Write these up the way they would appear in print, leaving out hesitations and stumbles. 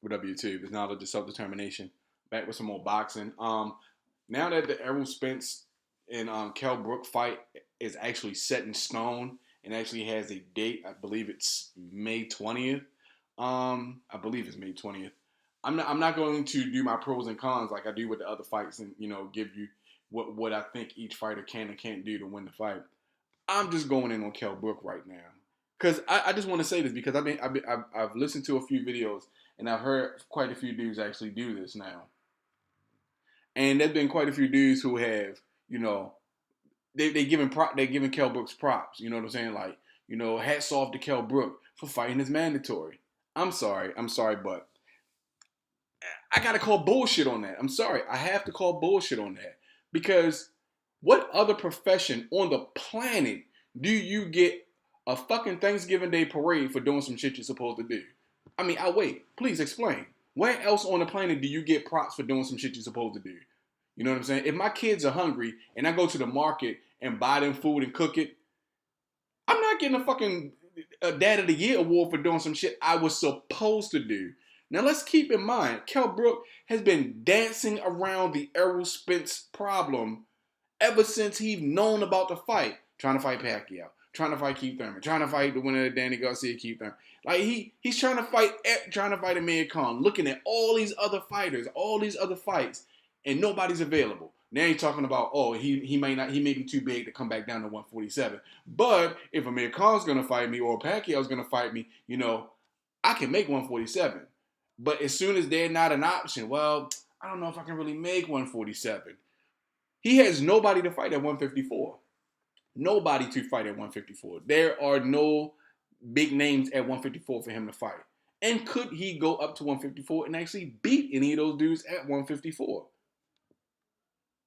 with W2, the knowledge of self-determination. Back with some more boxing. Now that the Errol Spence and Kell Brook fight is actually set in stone and actually has a date, I believe it's May 20th. I believe it's May 20th. I'm not going to do my pros and cons like I do with the other fights and give you what I think each fighter can and can't do to win the fight. I'm just going in on Kell Brook right now because I just want to say this because I've listened to a few videos and I've heard quite a few dudes actually do this now, and there's been quite a few dudes who have they're giving Kell Brooks props. You know what I'm saying? Like hats off to Kell Brook for fighting his mandatory. I'm sorry, but I gotta call bullshit on that. I'm sorry, I have to call bullshit on that because what other profession on the planet do you get a fucking Thanksgiving Day parade for doing some shit you're supposed to do? I mean, I wait. Please explain. Where else on the planet do you get props for doing some shit you're supposed to do? You know what I'm saying? If my kids are hungry and I go to the market and buy them food and cook it, I'm not getting a fucking Dad of the Year award for doing some shit I was supposed to do. Now let's keep in mind, Kell Brook has been dancing around the Errol Spence problem ever since he's known about the fight. Trying to fight Pacquiao, trying to fight Keith Thurman, trying to fight the winner of Danny Garcia, Keith Thurman. Like he's trying to fight Amir Khan, looking at all these other fighters, all these other fights, and nobody's available. Now he's talking about, he may be too big to come back down to 147. But if Amir Khan's gonna fight me or Pacquiao's gonna fight me, I can make 147. But as soon as they're not an option, well, I don't know if I can really make 147. He has nobody to fight at 154. Nobody to fight at 154. There are no big names at 154 for him to fight. And could he go up to 154 and actually beat any of those dudes at 154?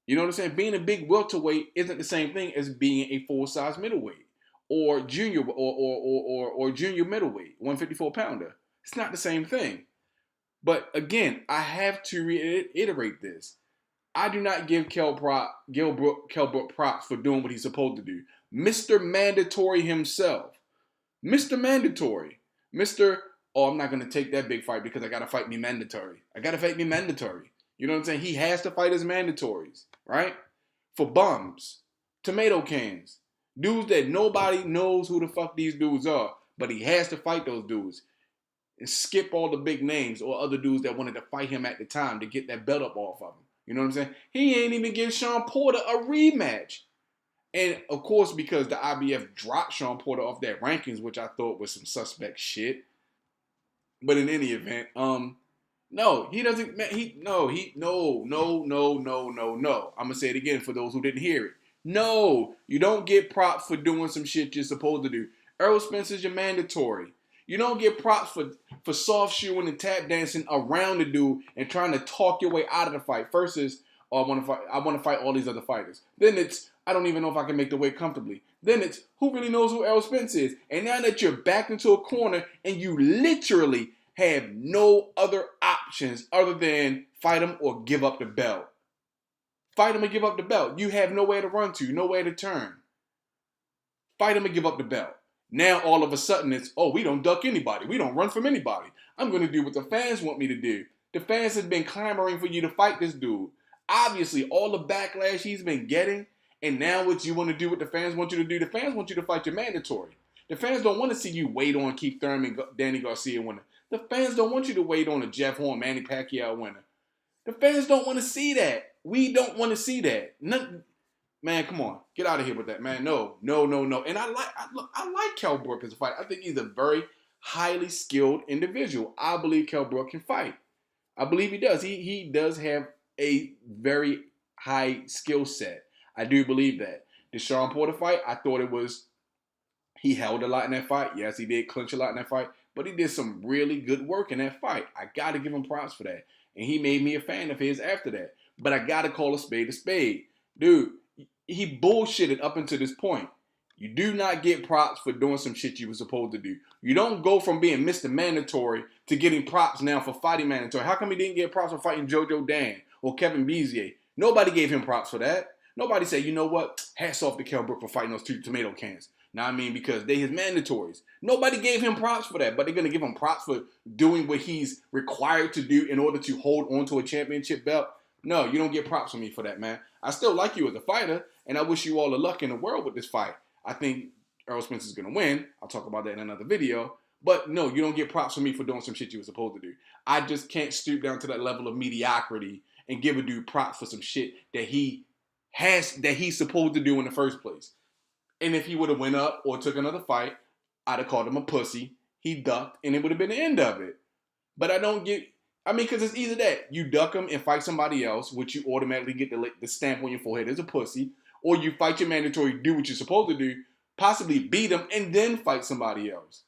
You know what I'm saying? Being a big welterweight isn't the same thing as being a full-size middleweight or junior or junior middleweight, 154 pounder. It's not the same thing. But again, I have to reiterate this. I do not give Kell Brook props for doing what he's supposed to do. Mr. Mandatory himself. Mr. Mandatory. I'm not going to take that big fight because I got to fight me mandatory. You know what I'm saying? He has to fight his mandatories, right? For bums, tomato cans, dudes that nobody knows who the fuck these dudes are, but he has to fight those dudes. And skip all the big names or other dudes that wanted to fight him at the time to get that belt up off of him. You know what I'm saying? He ain't even give Sean Porter a rematch. And of course, because the IBF dropped Sean Porter off that rankings, which I thought was some suspect shit. But in any event, no, he doesn't. No. I'm gonna say it again for those who didn't hear it. No, you don't get props for doing some shit you're supposed to do. Errol Spence is your mandatory. You don't get props for soft shoeing and tap dancing around the dude and trying to talk your way out of the fight. Versus, I want to fight all these other fighters. Then it's, I don't even know if I can make the weight comfortably. Then it's, who really knows who Errol Spence is? And now that you're backed into a corner and you literally have no other options other than fight him or give up the belt. Fight him and give up the belt. You have nowhere to run to, nowhere to turn. Fight him and give up the belt. Now all of a sudden it's, we don't duck anybody. We don't run from anybody. I'm going to do what the fans want me to do. The fans have been clamoring for you to fight this dude. Obviously, all the backlash he's been getting, and now what you want to do what the fans want you to do, the fans want you to fight your mandatory. The fans don't want to see you wait on Keith Thurman, Danny Garcia winner. The fans don't want you to wait on a Jeff Horn, Manny Pacquiao winner. The fans don't want to see that. We don't want to see that. Man, come on. Get out of here with that, man. No. And I like Kell Brook as a fighter. I think he's a very highly skilled individual. I believe Kell Brook can fight. I believe he does. He does have a very high skill set. I do believe that. The Sean Porter fight, I thought he held a lot in that fight. Yes, he did clinch a lot in that fight. But he did some really good work in that fight. I got to give him props for that. And he made me a fan of his after that. But I got to call a spade a spade. Dude, he bullshitted up until this point. You do not get props for doing some shit you were supposed to do. You don't go from being Mr. Mandatory to getting props now for fighting mandatory. How come he didn't get props for fighting JoJo Dan or Kevin Bezier? Nobody gave him props for that. Nobody said, you know what? Hats off to Kell Brook for fighting those two tomato cans. Now I mean, because they his mandatories. Nobody gave him props for that, but they're gonna give him props for doing what he's required to do in order to hold on to a championship belt. No, you don't get props from me for that, man. I still like you as a fighter, and I wish you all the luck in the world with this fight. I think Errol Spence is gonna win. I'll talk about that in another video. But no, you don't get props from me for doing some shit you were supposed to do. I just can't stoop down to that level of mediocrity and give a dude props for some shit that he's supposed to do in the first place. And if he would have went up or took another fight, I'd have called him a pussy. He ducked, and it would have been the end of it. But I don't get. I mean, because it's either that you duck him and fight somebody else, which you automatically get the stamp on your forehead as a pussy, or you fight your mandatory, do what you're supposed to do, possibly beat him, and then fight somebody else.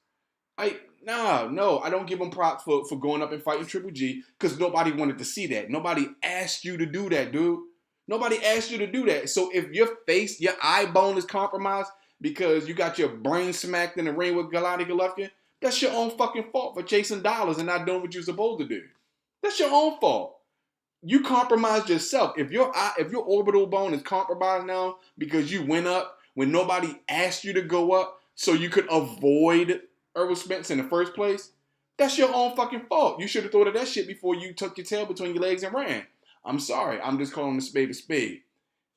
No, I don't give him props for going up and fighting Triple G because nobody wanted to see that. Nobody asked you to do that, dude. Nobody asked you to do that. So if your face, your eye bone is compromised because you got your brain smacked in the ring with Gennady Golovkin, that's your own fucking fault for chasing dollars and not doing what you're supposed to do. That's your own fault. You compromised yourself. If your orbital bone is compromised now because you went up when nobody asked you to go up so you could avoid Errol Spence in the first place, that's your own fucking fault. You should have thought of that shit before you took your tail between your legs and ran. I'm sorry. I'm just calling a spade a spade.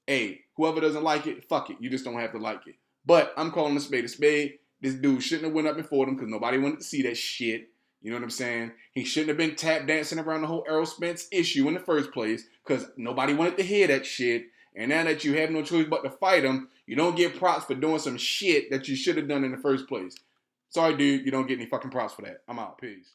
Hey, whoever doesn't like it, fuck it. You just don't have to like it. But I'm calling a spade a spade. This dude shouldn't have went up and fought him because nobody wanted to see that shit. You know what I'm saying? He shouldn't have been tap dancing around the whole Errol Spence issue in the first place because nobody wanted to hear that shit. And now that you have no choice but to fight him, you don't get props for doing some shit that you should have done in the first place. Sorry, dude. You don't get any fucking props for that. I'm out. Peace.